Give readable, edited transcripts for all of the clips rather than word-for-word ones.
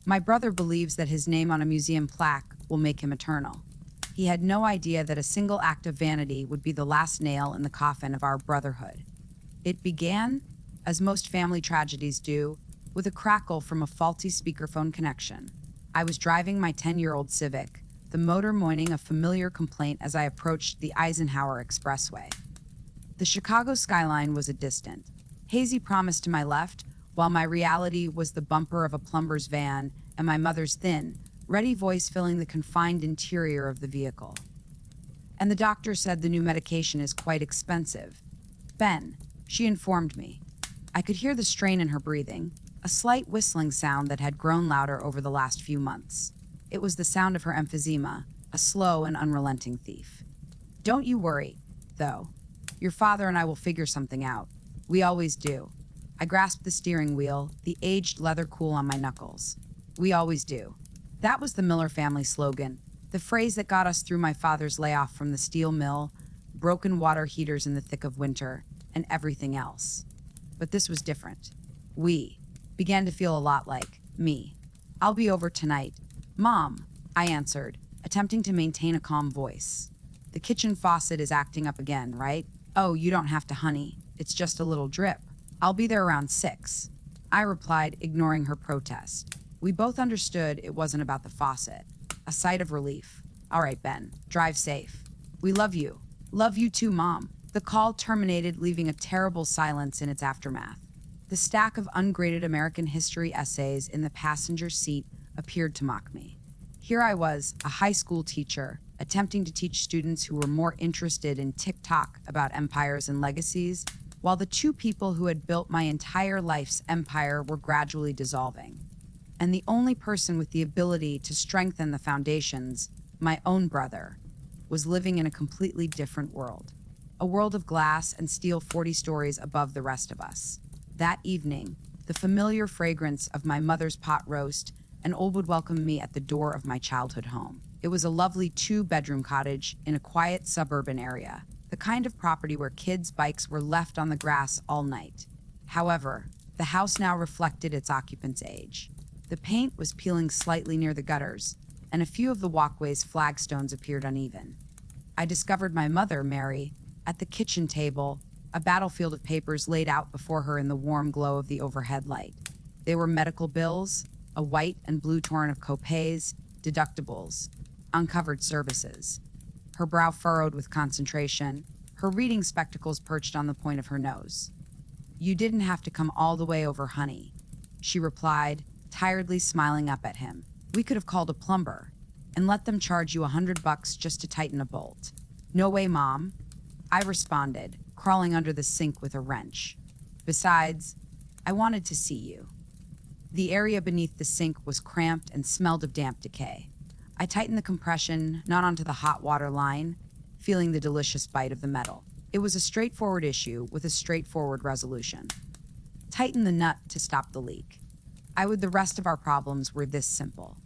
My brother believes that his name on a museum plaque will make him eternal. He had no idea that a single act of vanity would be the last nail in the coffin of our brotherhood. It began, as most family tragedies do, with a crackle from a faulty speakerphone connection. I was driving my 10-year-old Civic, the motor moaning a familiar complaint as I approached the Eisenhower Expressway. The Chicago skyline was a distant, hazy promise to my left, while my reality was the bumper of a plumber's van and my mother's thin, ready voice filling the confined interior of the vehicle. And the doctor said the new medication is quite expensive. Ben, she informed me. I could hear the strain in her breathing, a slight whistling sound that had grown louder over the last few months. It was the sound of her emphysema, a slow and unrelenting thief. Don't you worry, though. Your father and I will figure something out. We always do. I grasped the steering wheel, the aged leather cool on my knuckles. We always do. That was the Miller family slogan, the phrase that got us through my father's layoff from the steel mill, broken water heaters in the thick of winter, and everything else. But this was different. We began to feel a lot like me. I'll be over tonight. Mom, I answered, attempting to maintain a calm voice. The kitchen faucet is acting up again, right? Oh, you don't have to, honey. It's just a little drip. I'll be there around 6. I replied, ignoring her protest. We both understood it wasn't about the faucet. A sigh of relief. All right, Ben, drive safe. We love you. Love you too, Mom. The call terminated, leaving a terrible silence in its aftermath. The stack of ungraded American history essays in the passenger seat appeared to mock me. Here I was, a high school teacher, attempting to teach students who were more interested in TikTok about empires and legacies, while the two people who had built my entire life's empire were gradually dissolving. And the only person with the ability to strengthen the foundations, my own brother, was living in a completely different world. A world of glass and steel 40 stories above the rest of us. That evening, the familiar fragrance of my mother's pot roast and Old would welcome me at the door of my childhood home. It was a lovely 2-bedroom cottage in a quiet suburban area, the kind of property where kids' bikes were left on the grass all night. However, the house now reflected its occupant's age. The paint was peeling slightly near the gutters, and a few of the walkway's flagstones appeared uneven. I discovered my mother, Mary, at the kitchen table, a battlefield of papers laid out before her in the warm glow of the overhead light. They were medical bills, a white and blue torrent of copays, deductibles, uncovered services. Her brow furrowed with concentration, her reading spectacles perched on the point of her nose. You didn't have to come all the way over, honey, she replied, tiredly smiling up at him. We could have called a plumber and let them charge you $100 just to tighten a bolt. No way, Mom, I responded, crawling under the sink with a wrench. Besides, I wanted to see you. The area beneath the sink was cramped and smelled of damp decay. I tightened the compression, not onto the hot water line, feeling the delicious bite of the metal. It was a straightforward issue with a straightforward resolution. Tighten the nut to stop the leak. The rest of our problems were this simple.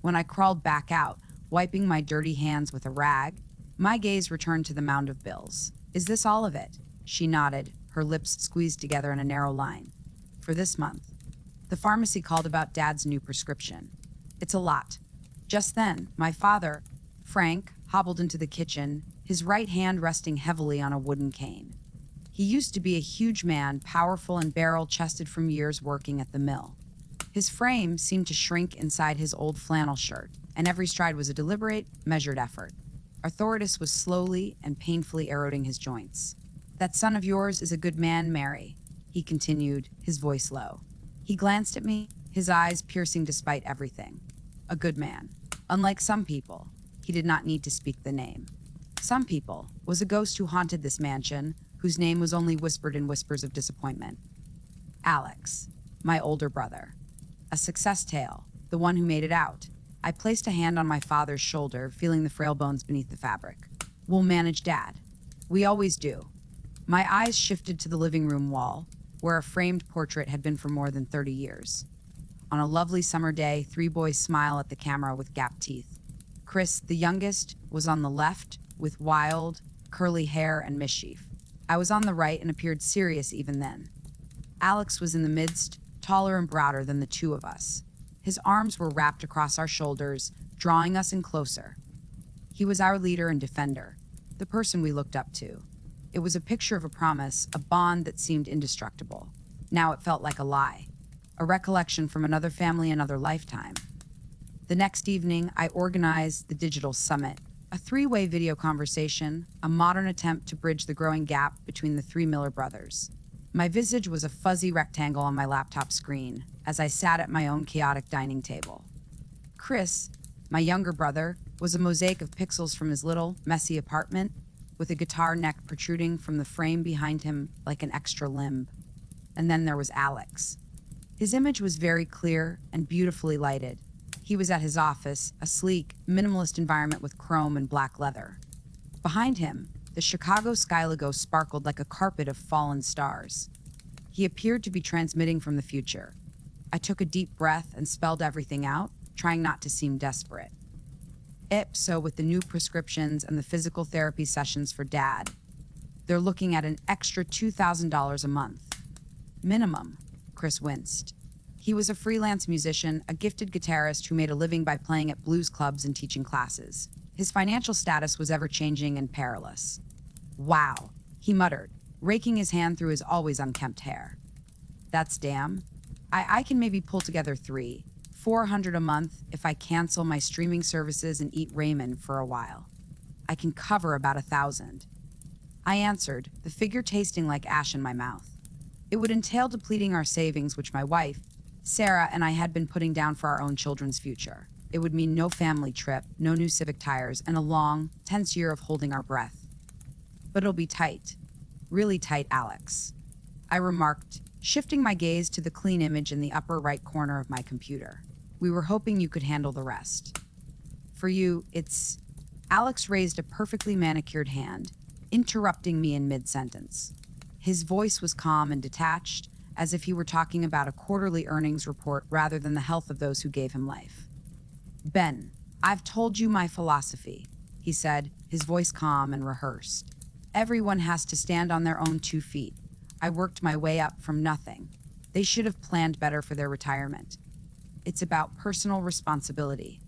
When I crawled back out, wiping my dirty hands with a rag, my gaze returned to the mound of bills. Is this all of it? She nodded, her lips squeezed together in a narrow line. For this month. The pharmacy called about Dad's new prescription. It's a lot. Just then, my father, Frank, hobbled into the kitchen, his right hand resting heavily on a wooden cane. He used to be a huge man, powerful and barrel-chested from years working at the mill. His frame seemed to shrink inside his old flannel shirt, and every stride was a deliberate, measured effort. Arthritis was slowly and painfully eroding his joints. That son of yours is a good man, Mary, he continued, his voice low. He glanced at me, his eyes piercing despite everything. A good man. Unlike some people, he did not need to speak the name. Some people was a ghost who haunted this mansion, whose name was only whispered in whispers of disappointment. Alex, my older brother. A success tale, the one who made it out. I placed a hand on my father's shoulder, feeling the frail bones beneath the fabric. We'll manage, Dad. We always do. My eyes shifted to the living room wall, where a framed portrait had been for more than 30 years. On a lovely summer day, 3 boys smile at the camera with gap teeth. Chris, the youngest, was on the left, with wild, curly hair and mischief. I was on the right and appeared serious even then. Alex was in the midst, taller and broader than the two of us. His arms were wrapped across our shoulders, drawing us in closer. He was our leader and defender, the person we looked up to. It was a picture of a promise, a bond that seemed indestructible. Now it felt like a lie, a recollection from another family, another lifetime. The next evening, I organized the Digital Summit, a three-way video conversation, a modern attempt to bridge the growing gap between the three Miller brothers. My visage was a fuzzy rectangle on my laptop screen as I sat at my own chaotic dining table. Chris, my younger brother, was a mosaic of pixels from his little, messy apartment, with a guitar neck protruding from the frame behind him like an extra limb. And then there was Alex. His image was very clear and beautifully lighted. He was at his office, a sleek, minimalist environment with chrome and black leather. Behind him, the Chicago sky logo sparkled like a carpet of fallen stars. He appeared to be transmitting from the future. I took a deep breath and spelled everything out, trying not to seem desperate. So with the new prescriptions and the physical therapy sessions for Dad, they're looking at an extra $2,000 a month. Minimum, Chris winced. He was a freelance musician, a gifted guitarist who made a living by playing at blues clubs and teaching classes. His financial status was ever-changing and perilous. Wow, he muttered, raking his hand through his always unkempt hair. That's damn. I can maybe pull together $400 a month if I cancel my streaming services and eat ramen for a while. I can cover about 1,000. I answered, the figure tasting like ash in my mouth. It would entail depleting our savings, which my wife, Sarah, and I had been putting down for our own children's future. It would mean no family trip, no new Civic tires, and a long, tense year of holding our breath. But it'll be tight. Really tight, Alex. I remarked, shifting my gaze to the clean image in the upper right corner of my computer. We were hoping you could handle the rest. For you, it's... Alex raised a perfectly manicured hand, interrupting me in mid-sentence. His voice was calm and detached, as if he were talking about a quarterly earnings report rather than the health of those who gave him life. Ben, I've told you my philosophy, he said, his voice calm and rehearsed. Everyone has to stand on their own 2 feet. I worked my way up from nothing. They should have planned better for their retirement. It's about personal responsibility.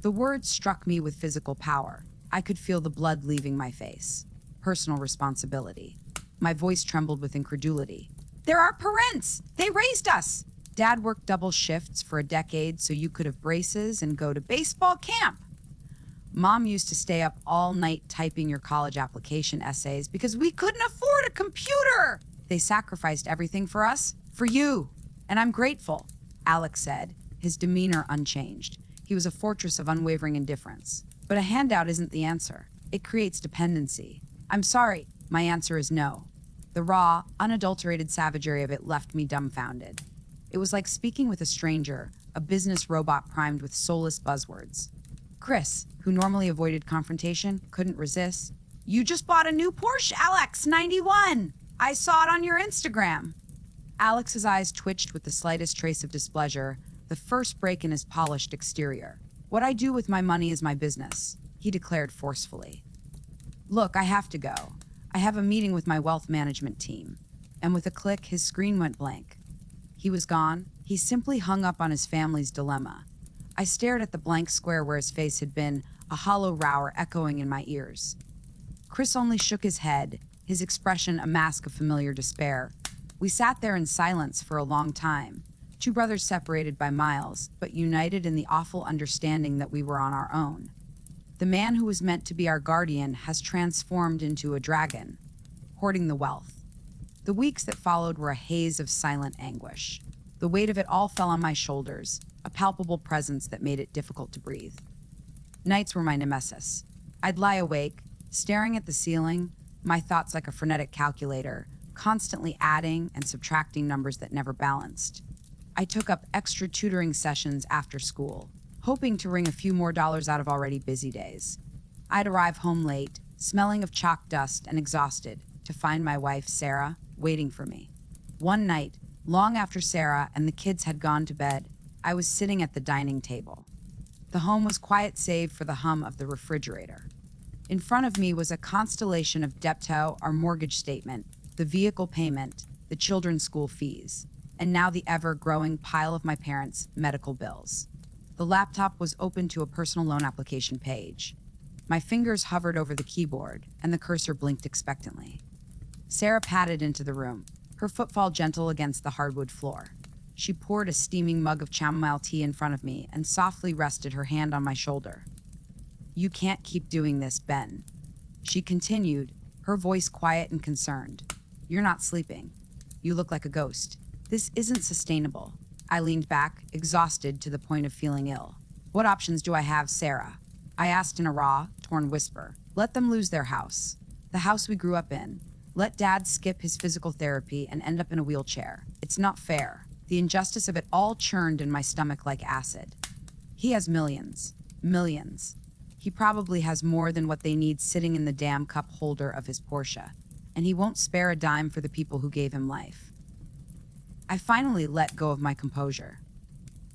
The words struck me with physical power. I could feel the blood leaving my face. Personal responsibility. My voice trembled with incredulity. They're our parents! They raised us! Dad worked double shifts for a decade so you could have braces and go to baseball camp. Mom used to stay up all night typing your college application essays because we couldn't afford a computer. They sacrificed everything for us, for you. And I'm grateful, Alex said, his demeanor unchanged. He was a fortress of unwavering indifference. But a handout isn't the answer. It creates dependency. I'm sorry, my answer is no. The raw, unadulterated savagery of it left me dumbfounded. It was like speaking with a stranger, a business robot primed with soulless buzzwords. Chris, who normally avoided confrontation, couldn't resist. You just bought a new Porsche, Alex, 91! I saw it on your Instagram. Alex's eyes twitched with the slightest trace of displeasure, the first break in his polished exterior. What I do with my money is my business, he declared forcefully. Look, I have to go. I have a meeting with my wealth management team. And with a click, his screen went blank. He was gone. He simply hung up on his family's dilemma. I stared at the blank square where his face had been, a hollow roar echoing in my ears. Chris only shook his head, his expression a mask of familiar despair. We sat there in silence for a long time, 2 brothers separated by miles, but united in the awful understanding that we were on our own. The man who was meant to be our guardian has transformed into a dragon, hoarding the wealth. The weeks that followed were a haze of silent anguish. The weight of it all fell on my shoulders, a palpable presence that made it difficult to breathe. Nights were my nemesis. I'd lie awake, staring at the ceiling, my thoughts like a frenetic calculator, constantly adding and subtracting numbers that never balanced. I took up extra tutoring sessions after school, hoping to wring a few more dollars out of already busy days. I'd arrive home late, smelling of chalk dust and exhausted, to find my wife, Sarah, waiting for me. One night, long after Sarah and the kids had gone to bed, I was sitting at the dining table. The home was quiet save for the hum of the refrigerator. In front of me was a constellation of debto, our mortgage statement, the vehicle payment, the children's school fees. and now the ever-growing pile of my parents' medical bills. The laptop was open to a personal loan application page. My fingers hovered over the keyboard, and the cursor blinked expectantly. Sarah padded into the room, her footfall gentle against the hardwood floor. She poured a steaming mug of chamomile tea in front of me and softly rested her hand on my shoulder. "You can't keep doing this, Ben," she continued, her voice quiet and concerned. "You're not sleeping. You look like a ghost. This isn't sustainable." I leaned back, exhausted to the point of feeling ill. "What options do I have, Sarah?" I asked in a raw, torn whisper. "Let them lose their house. The house we grew up in. Let Dad skip his physical therapy and end up in a wheelchair. It's not fair." The injustice of it all churned in my stomach like acid. "He has millions. Millions. He probably has more than what they need sitting in the damn cup holder of his Porsche. And he won't spare a dime for the people who gave him life." I finally let go of my composure.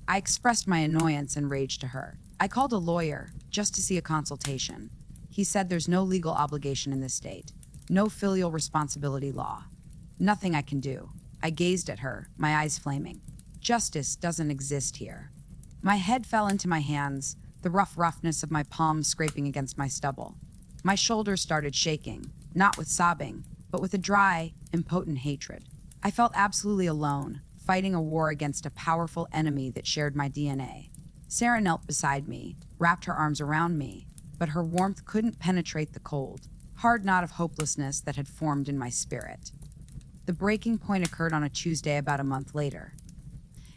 I expressed my annoyance and rage to her. "I called a lawyer just to see a consultation. He said there's no legal obligation in this state. No filial responsibility law. Nothing I can do." I gazed at her, my eyes flaming. "Justice doesn't exist here." My head fell into my hands, the roughness of my palms scraping against my stubble. My shoulders started shaking, not with sobbing, but with a dry, impotent hatred. I felt absolutely alone, fighting a war against a powerful enemy that shared my DNA. Sarah knelt beside me, wrapped her arms around me, but her warmth couldn't penetrate the cold, hard knot of hopelessness that had formed in my spirit. The breaking point occurred on a Tuesday about a month later.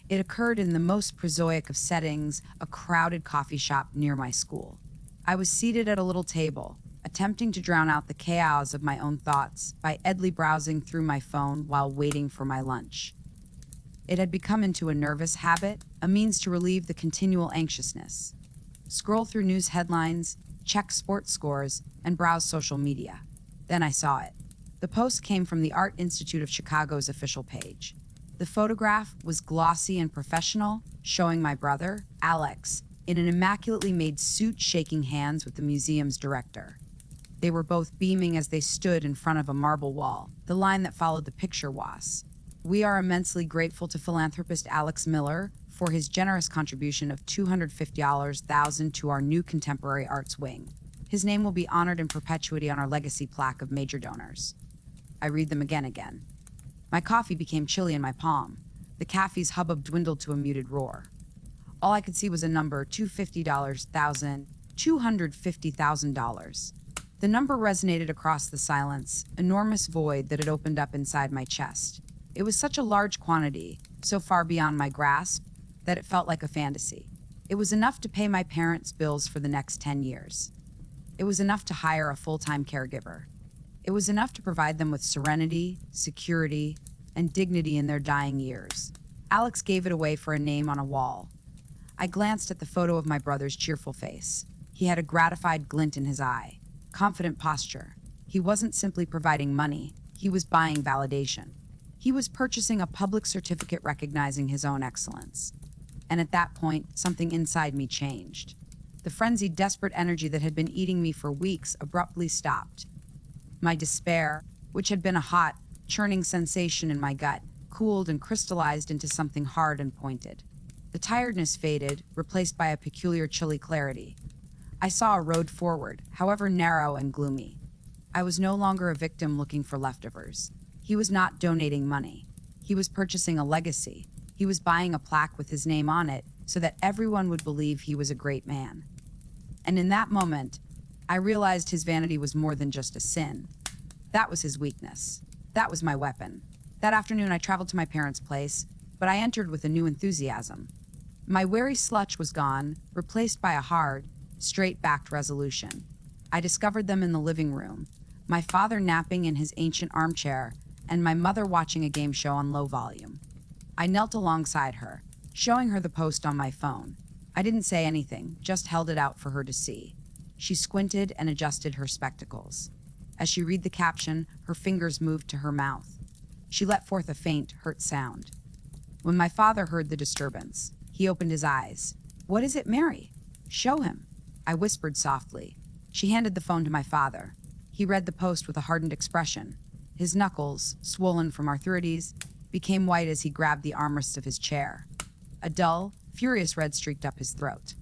It occurred in the most prosaic of settings, a crowded coffee shop near my school. I was seated at a little table, attempting to drown out the chaos of my own thoughts by idly browsing through my phone while waiting for my lunch. It had become into a nervous habit, a means to relieve the continual anxiousness. Scroll through news headlines, check sports scores, and browse social media. Then I saw it. The post came from the Art Institute of Chicago's official page. The photograph was glossy and professional, showing my brother, Alex, in an immaculately made suit shaking hands with the museum's director. They were both beaming as they stood in front of a marble wall. The line that followed the picture was, "We are immensely grateful to philanthropist Alex Miller for his generous contribution of $250,000 to our new contemporary arts wing. His name will be honored in perpetuity on our legacy plaque of major donors." I read them again. My coffee became chilly in my palm. The cafe's hubbub dwindled to a muted roar. All I could see was a number, $250,000. The number resonated across the silence, enormous void that had opened up inside my chest. It was such a large quantity, so far beyond my grasp, that it felt like a fantasy. It was enough to pay my parents' bills for the next 10 years. It was enough to hire a full-time caregiver. It was enough to provide them with serenity, security, and dignity in their dying years. Alex gave it away for a name on a wall. I glanced at the photo of my brother's cheerful face. He had a gratified glint in his eye, confident posture. He wasn't simply providing money, he was buying validation. He was purchasing a public certificate recognizing his own excellence. And at that point, something inside me changed. The frenzied, desperate energy that had been eating me for weeks abruptly stopped. My despair, which had been a hot, churning sensation in my gut, cooled and crystallized into something hard and pointed. The tiredness faded, replaced by a peculiar chilly clarity. I saw a road forward, however narrow and gloomy. I was no longer a victim looking for leftovers. He was not donating money. He was purchasing a legacy. He was buying a plaque with his name on it so that everyone would believe he was a great man. And in that moment, I realized his vanity was more than just a sin. That was his weakness. That was my weapon. That afternoon, I traveled to my parents' place, but I entered with a new enthusiasm. My wary slutch was gone, replaced by a hard, straight-backed resolution. I discovered them in the living room, my father napping in his ancient armchair, and my mother watching a game show on low volume. I knelt alongside her, showing her the post on my phone. I didn't say anything, just held it out for her to see. She squinted and adjusted her spectacles. As she read the caption, her fingers moved to her mouth. She let forth a faint, hurt sound. When my father heard the disturbance, he opened his eyes. "What is it, Mary? Show him," I whispered softly. She handed the phone to my father. He read the post with a hardened expression. His knuckles, swollen from arthritis, became white as he grabbed the armrest of his chair. A dull, furious red streaked up his throat.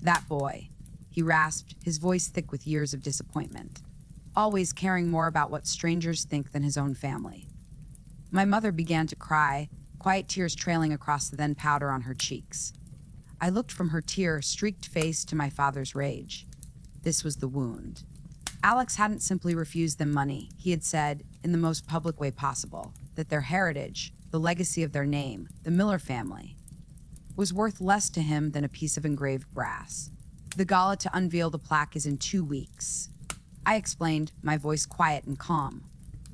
That boy, he rasped, his voice thick with years of disappointment, always caring more about what strangers think than his own family. My mother began to cry, quiet tears trailing across the then powder on her cheeks. I looked from her tear-streaked face to my father's rage. This was the wound. Alex hadn't simply refused them money. He had said, in the most public way possible, that their heritage, the legacy of their name, the Miller family, was worth less to him than a piece of engraved brass. The gala to unveil the plaque is in 2 weeks. I explained, my voice quiet and calm.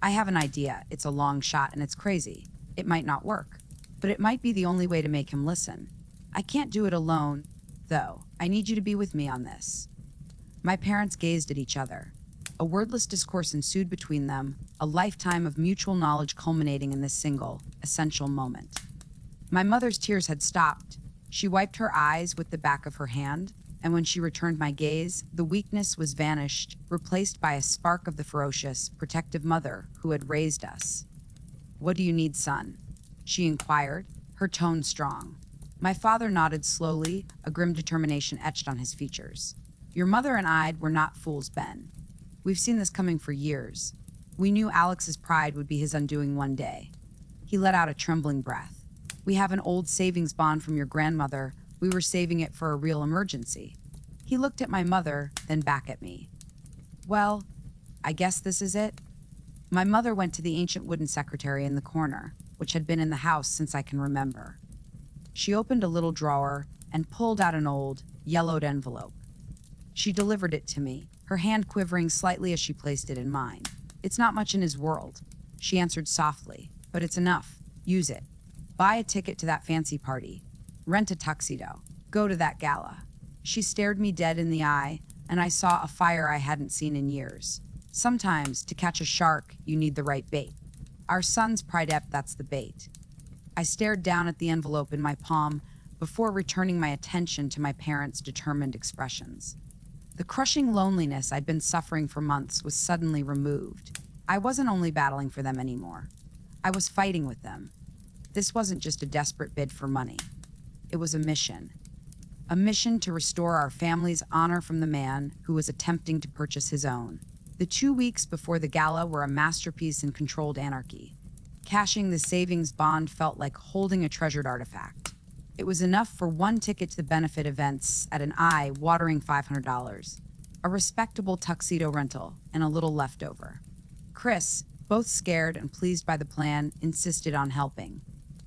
I have an idea. It's a long shot and it's crazy. It might not work, but it might be the only way to make him listen. I can't do it alone, though. I need you to be with me on this. My parents gazed at each other. A wordless discourse ensued between them, a lifetime of mutual knowledge culminating in this single, essential moment. My mother's tears had stopped. She wiped her eyes with the back of her hand, and when she returned my gaze, the weakness was vanished, replaced by a spark of the ferocious, protective mother who had raised us. "What do you need, son?" she inquired, her tone strong. My father nodded slowly, a grim determination etched on his features. "Your mother and I were not fools, Ben. We've seen this coming for years. We knew Alex's pride would be his undoing one day." He let out a trembling breath. "We have an old savings bond from your grandmother. We were saving it for a real emergency." He looked at my mother, then back at me. "Well, I guess this is it." My mother went to the ancient wooden secretary in the corner, which had been in the house since I can remember. She opened a little drawer and pulled out an old, yellowed envelope. She delivered it to me, her hand quivering slightly as she placed it in mine. "It's not much in his world," she answered softly, "but it's enough. Use it. Buy a ticket to that fancy party. Rent a tuxedo. Go to that gala." She stared me dead in the eye, and I saw a fire I hadn't seen in years. Sometimes, to catch a shark, you need the right bait. Our son's pride, that's the bait. I stared down at the envelope in my palm before returning my attention to my parents' determined expressions. The crushing loneliness I'd been suffering for months was suddenly removed. I wasn't only battling for them anymore. I was fighting with them. This wasn't just a desperate bid for money. It was a mission. A mission to restore our family's honor from the man who was attempting to purchase his own. The 2 weeks before the gala were a masterpiece in controlled anarchy. Cashing the savings bond felt like holding a treasured artifact. It was enough for one ticket to the benefit events at an eye-watering $500, a respectable tuxedo rental, and a little leftover. Chris, both scared and pleased by the plan, insisted on helping.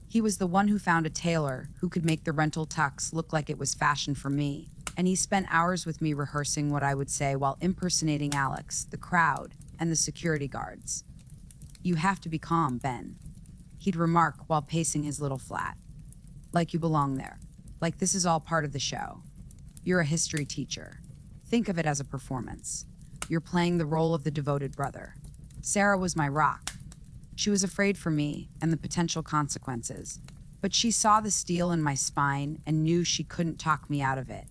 He was the one who found a tailor who could make the rental tux look like it was fashioned for me, and he spent hours with me rehearsing what I would say while impersonating Alex, the crowd, and the security guards. "You have to be calm, Ben," he'd remark while pacing his little flat. "Like you belong there. Like this is all part of the show. You're a history teacher. Think of it as a performance. You're playing the role of the devoted brother." Sarah was my rock. She was afraid for me and the potential consequences, but she saw the steel in my spine and knew she couldn't talk me out of it.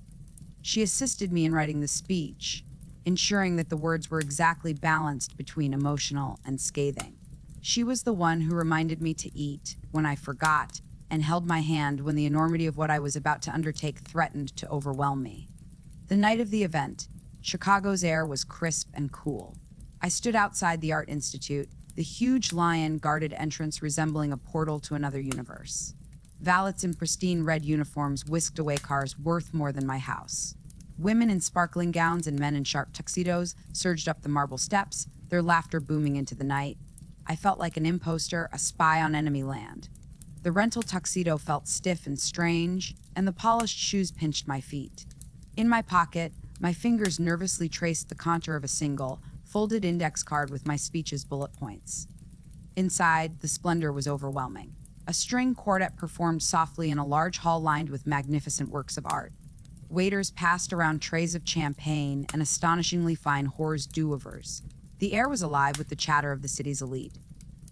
She assisted me in writing the speech, ensuring that the words were exactly balanced between emotional and scathing. She was the one who reminded me to eat when I forgot and held my hand when the enormity of what I was about to undertake threatened to overwhelm me. The night of the event, Chicago's air was crisp and cool. I stood outside the Art Institute, the huge lion-guarded entrance resembling a portal to another universe. Valets in pristine red uniforms whisked away cars worth more than my house. Women in sparkling gowns and men in sharp tuxedos surged up the marble steps, their laughter booming into the night. I felt like an imposter, a spy on enemy land. The rental tuxedo felt stiff and strange, and the polished shoes pinched my feet. In my pocket, my fingers nervously traced the contour of a single, folded index card with my speech's bullet points. Inside, the splendor was overwhelming. A string quartet performed softly in a large hall lined with magnificent works of art. Waiters passed around trays of champagne and astonishingly fine hors d'oeuvres. The air was alive with the chatter of the city's elite.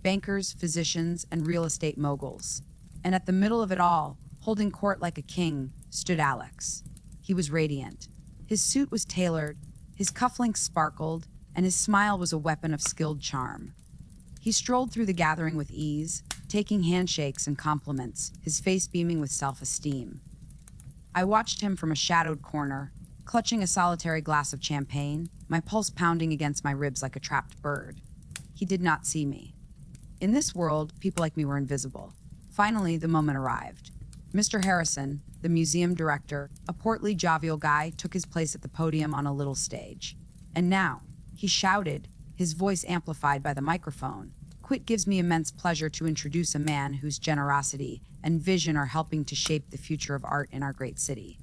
Bankers, physicians, and real estate moguls. And at the middle of it all, holding court like a king, stood Alex. He was radiant. His suit was tailored, his cufflinks sparkled, and his smile was a weapon of skilled charm. He strolled through the gathering with ease, taking handshakes and compliments, his face beaming with self-esteem. I watched him from a shadowed corner, clutching a solitary glass of champagne, my pulse pounding against my ribs like a trapped bird. He did not see me. In this world, people like me were invisible. Finally, the moment arrived. Mr. Harrison, the museum director, a portly, jovial guy, took his place at the podium on a little stage. And now, he shouted, his voice amplified by the microphone. It gives me immense pleasure to introduce a man whose generosity and vision are helping to shape the future of art in our great city.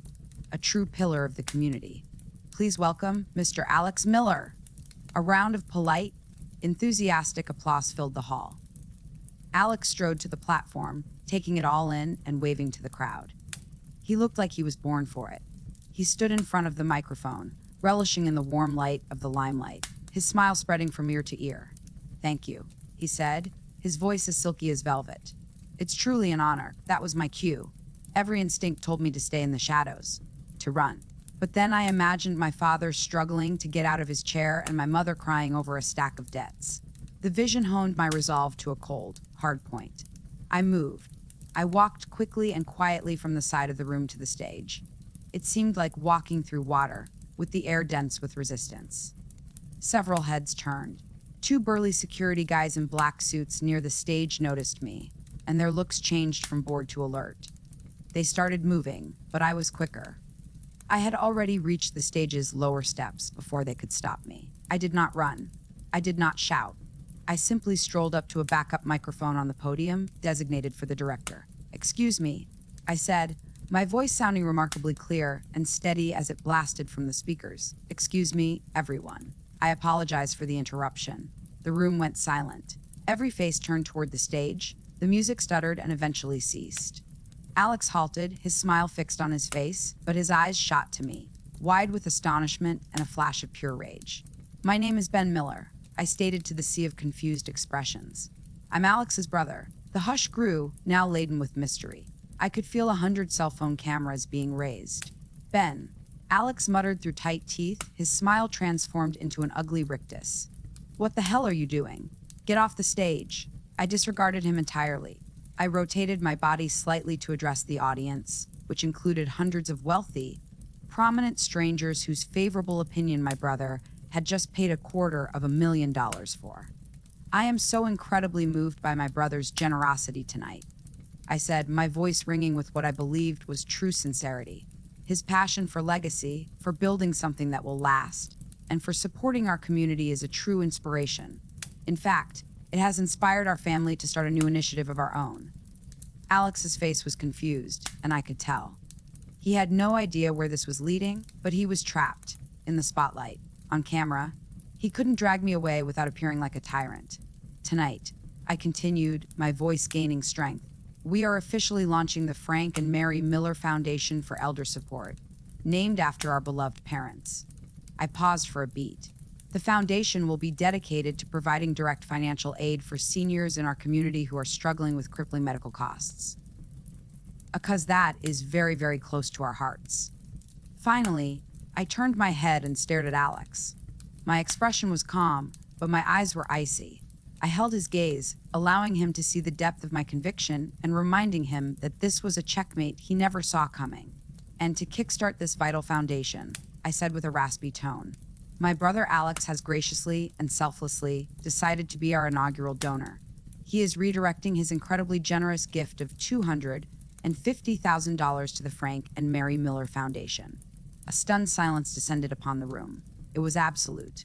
A true pillar of the community. Please welcome Mr. Alex Miller. A round of polite, enthusiastic applause filled the hall. Alex strode to the platform, taking it all in and waving to the crowd. He looked like he was born for it. He stood in front of the microphone, relishing in the warm light of the limelight, his smile spreading from ear to ear. "Thank you," he said, his voice as silky as velvet. "It's truly an honor. That was my cue. Every instinct told me to stay in the shadows, to run. But then I imagined my father struggling to get out of his chair and my mother crying over a stack of debts. The vision honed my resolve to a cold, hard point. I moved. I walked quickly and quietly from the side of the room to the stage. It seemed like walking through water, with the air dense with resistance. Several heads turned. Two burly security guys in black suits near the stage noticed me, and their looks changed from bored to alert. They started moving, but I was quicker. I had already reached the stage's lower steps before they could stop me. I did not run. I did not shout. I simply strolled up to a backup microphone on the podium, designated for the director. "Excuse me," I said, my voice sounding remarkably clear and steady as it blasted from the speakers. "Excuse me, everyone. I apologize for the interruption." The room went silent. Every face turned toward the stage. The music stuttered and eventually ceased. Alex halted, his smile fixed on his face, but his eyes shot to me, wide with astonishment and a flash of pure rage. "My name is Ben Miller," I stated to the sea of confused expressions. "I'm Alex's brother." The hush grew, now laden with mystery. I could feel 100 cell phone cameras being raised. "Ben," Alex muttered through tight teeth, his smile transformed into an ugly rictus. "What the hell are you doing? Get off the stage." I disregarded him entirely. I rotated my body slightly to address the audience, which included hundreds of wealthy, prominent strangers whose favorable opinion my brother had just paid $250,000 for. "I am so incredibly moved by my brother's generosity tonight," I said, my voice ringing with what I believed was true sincerity. "His passion for legacy, for building something that will last, and for supporting our community is a true inspiration. In fact, it has inspired our family to start a new initiative of our own." Alex's face was confused, and I could tell. He had no idea where this was leading, but he was trapped, in the spotlight, on camera. He couldn't drag me away without appearing like a tyrant. "Tonight," I continued, my voice gaining strength, "we are officially launching the Frank and Mary Miller Foundation for Elder Support, named after our beloved parents." I paused for a beat. "The foundation will be dedicated to providing direct financial aid for seniors in our community who are struggling with crippling medical costs. Because that is very, very close to our hearts." Finally, I turned my head and stared at Alex. My expression was calm, but my eyes were icy. I held his gaze, allowing him to see the depth of my conviction and reminding him that this was a checkmate he never saw coming. "And to kickstart this vital foundation," I said with a raspy tone, "my brother Alex has graciously and selflessly decided to be our inaugural donor. He is redirecting his incredibly generous gift of $250,000 to the Frank and Mary Miller Foundation." A stunned silence descended upon the room. It was absolute.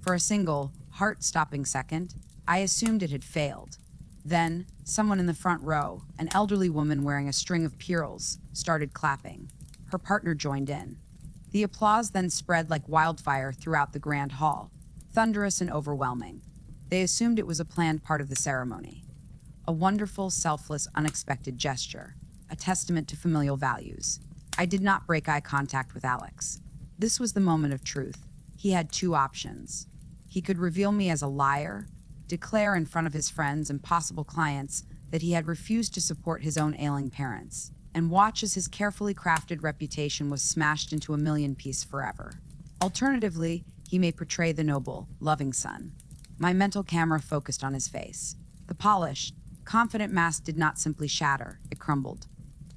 For a single, heart-stopping second, I assumed it had failed. Then, someone in the front row, an elderly woman wearing a string of pearls, started clapping. Her partner joined in. The applause then spread like wildfire throughout the grand hall, thunderous and overwhelming. They assumed it was a planned part of the ceremony. A wonderful, selfless, unexpected gesture, a testament to familial values. I did not break eye contact with Alex. This was the moment of truth. He had two options. He could reveal me as a liar, declare in front of his friends and possible clients that he had refused to support his own ailing parents, and watch as his carefully crafted reputation was smashed into a million pieces forever. Alternatively, he may portray the noble, loving son. My mental camera focused on his face. The polished, confident mask did not simply shatter, it crumbled.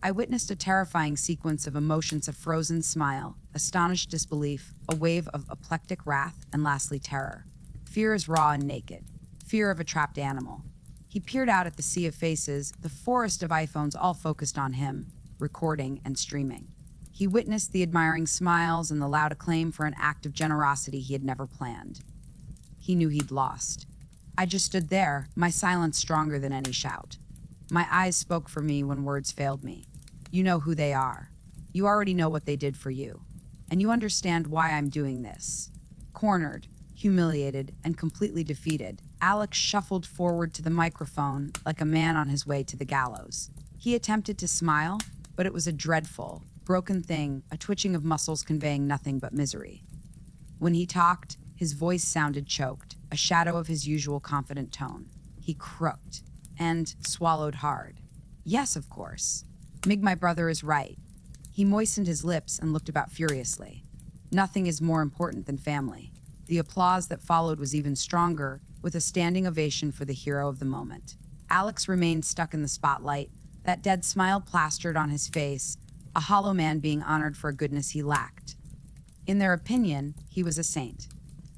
I witnessed a terrifying sequence of emotions: a frozen smile, astonished disbelief, a wave of apoplectic wrath, and lastly terror. Fear is raw and naked. Fear of a trapped animal. He peered out at the sea of faces, the forest of iPhones all focused on him, recording and streaming. He witnessed the admiring smiles and the loud acclaim for an act of generosity he had never planned. He knew he'd lost. I just stood there, my silence stronger than any shout. My eyes spoke for me when words failed me. You know who they are. You already know what they did for you. And you understand why I'm doing this. Cornered, humiliated, and completely defeated, Alex shuffled forward to the microphone like a man on his way to the gallows. He attempted to smile, but it was a dreadful, broken thing, a twitching of muscles conveying nothing but misery. When he talked, his voice sounded choked, a shadow of his usual confident tone. He croaked and swallowed hard. Yes, of course. Mig, my brother, is right. He moistened his lips and looked about furiously. Nothing is more important than family. The applause that followed was even stronger, with a standing ovation for the hero of the moment. Alex remained stuck in the spotlight, that dead smile plastered on his face, a hollow man being honored for a goodness he lacked. In their opinion, he was a saint.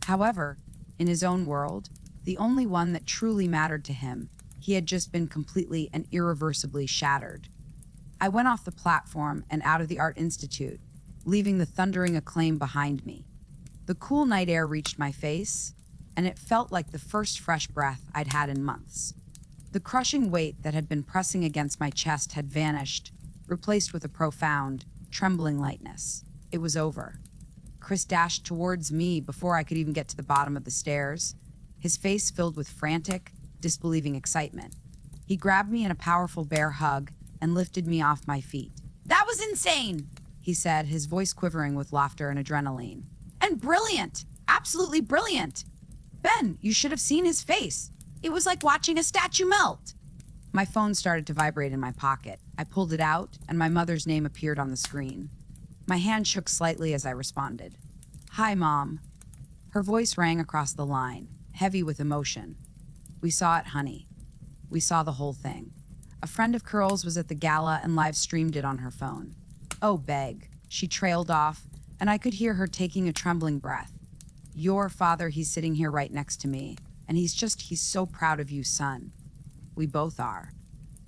However, in his own world, the only one that truly mattered to him, he had just been completely and irreversibly shattered. I went off the platform and out of the Art Institute, leaving the thundering acclaim behind me. The cool night air reached my face, and it felt like the first fresh breath I'd had in months. The crushing weight that had been pressing against my chest had vanished, replaced with a profound, trembling lightness. It was over. Chris dashed towards me before I could even get to the bottom of the stairs, his face filled with frantic, disbelieving excitement. He grabbed me in a powerful bear hug and lifted me off my feet. "That was insane," he said, his voice quivering with laughter and adrenaline. "And brilliant! Absolutely brilliant! Ben, you should have seen his face. It was like watching a statue melt." My phone started to vibrate in my pocket. I pulled it out, and my mother's name appeared on the screen. My hand shook slightly as I responded. "Hi, Mom." Her voice rang across the line, heavy with emotion. "We saw it, honey. We saw the whole thing. A friend of Curl's was at the gala and live streamed it on her phone." "Oh, beg." She trailed off, and I could hear her taking a trembling breath. "Your father, he's sitting here right next to me, and he's so proud of you, son." "We both are."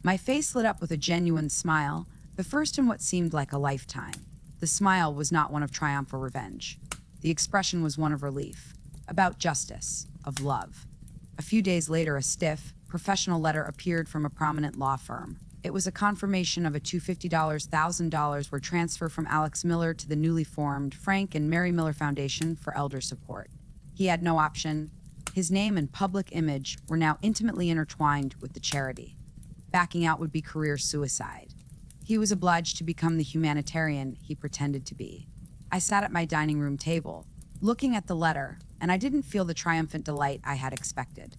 My face lit up with a genuine smile, the first in what seemed like a lifetime. The smile was not one of triumph or revenge. The expression was one of relief, about justice, of love. A few days later, a stiff, professional letter appeared from a prominent law firm. It was a confirmation of a $250,000 were transfer from Alex Miller to the newly formed Frank and Mary Miller Foundation for Elder Support. He had no option. His name and public image were now intimately intertwined with the charity. Backing out would be career suicide. He was obliged to become the humanitarian he pretended to be. I sat at my dining room table, looking at the letter, and I didn't feel the triumphant delight I had expected.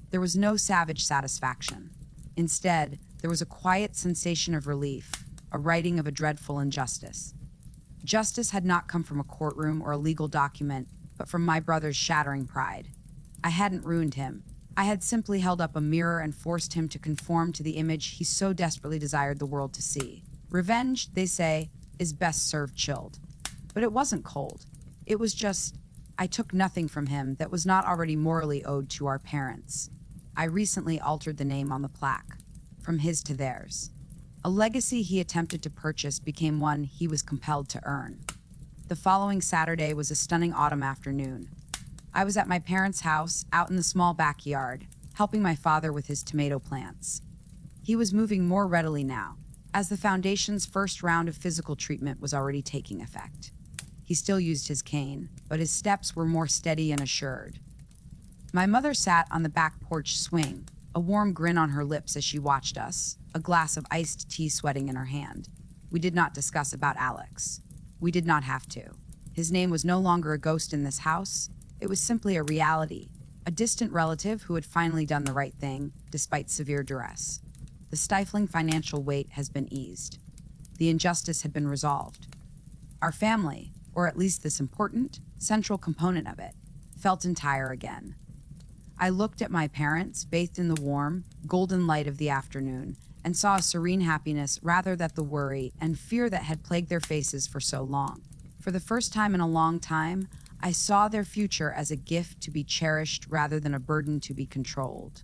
There was no savage satisfaction. Instead, there was a quiet sensation of relief, a righting of a dreadful injustice. Justice had not come from a courtroom or a legal document, but from my brother's shattering pride. I hadn't ruined him. I had simply held up a mirror and forced him to conform to the image he so desperately desired the world to see. Revenge, they say, is best served chilled. But it wasn't cold. It was just, I took nothing from him that was not already morally owed to our parents. I recently altered the name on the plaque, from his to theirs. A legacy he attempted to purchase became one he was compelled to earn. The following Saturday was a stunning autumn afternoon. I was at my parents' house, out in the small backyard, helping my father with his tomato plants. He was moving more readily now, as the foundation's first round of physical treatment was already taking effect. He still used his cane, but his steps were more steady and assured. My mother sat on the back porch swing, a warm grin on her lips as she watched us, a glass of iced tea sweating in her hand. We did not discuss about Alex. We did not have to. His name was no longer a ghost in this house. It was simply a reality, a distant relative who had finally done the right thing, despite severe duress. The stifling financial weight has been eased. The injustice had been resolved. Our family, or at least this important, central component of it, felt entire again. I looked at my parents, bathed in the warm, golden light of the afternoon, and saw a serene happiness rather than the worry and fear that had plagued their faces for so long. For the first time in a long time, I saw their future as a gift to be cherished rather than a burden to be controlled.